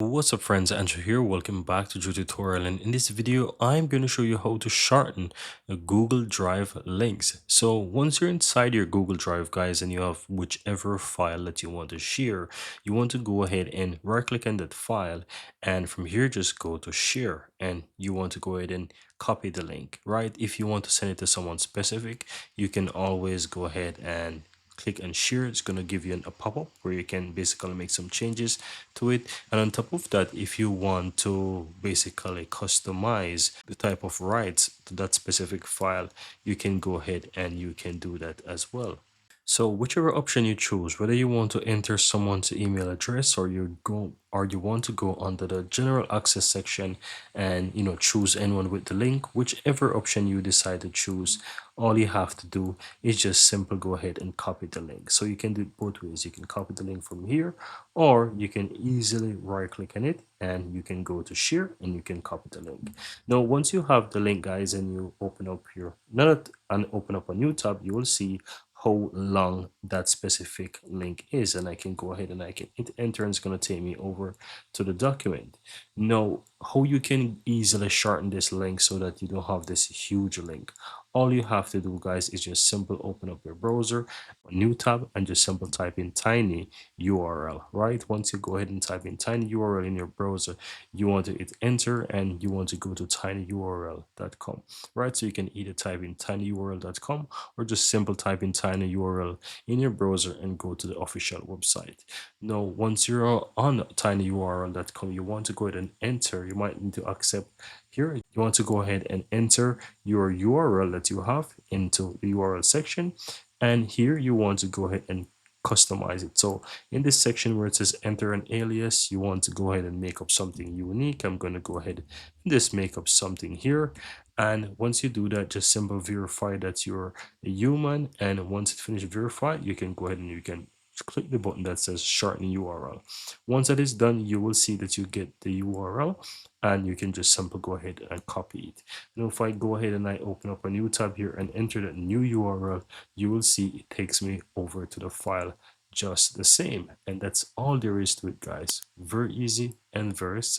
What's up friends, Andrew here. Welcome back to Joe Tutorial, and in this video I'm going to show you how to shorten a Google Drive links. So once you're inside your Google Drive guys and you have whichever file that you want to share, you want to go ahead and right click on that file, and from here just go to share, and you want to go ahead and copy the link, right? If you want to send it to someone specific, you can always go ahead and click and share. It's going to give you a pop-up where you can basically make some changes to it. And on top of that, if you want to basically customize the type of rights to that specific file, you can go ahead and you can do that as well. So whichever option you choose, whether you want to enter someone's email address or you want to go under the general access section and choose anyone with the link, whichever option you decide to choose, all you have to do is just simply go ahead and copy the link. So you can do it both ways. You can copy the link from here, or you can easily right click on it and you can go to share and you can copy the link. Now once you have the link guys and you open up your open up a new tab, you will see how long that specific link is, and I can go ahead and I can hit enter, and it's going to take me over to the document. Now how you can easily shorten this link so that you don't have this huge link. All you have to do guys is just simple open up your browser, a new tab, and just simple type in TinyURL. Right, once you go ahead and type in TinyURL in your browser, you want to hit enter and you want to go to tinyurl.com. right? So you can either type in tinyurl.com or just simple type in tinyurl in your browser and go to the official website. Now once you're on tinyurl.com, you want to go ahead and enter. You might need to accept here. You want to go ahead and enter your URL that you have into the URL section, and here you want to go ahead and customize it. So in this section where it says enter an alias, you want to go ahead and make up something unique. I'm going to go ahead and just make up something here, and once you do that, just simply verify that you're a human, and once it finishes verify, you can go ahead and you can click the button that says shorten URL. Once that is done, you will see that you get the URL, and you can just simply go ahead and copy it. Now if I go ahead and I open up a new tab here and enter that new URL, you will see it takes me over to the file just the same. And that's all there is to it guys. Very easy and very simple.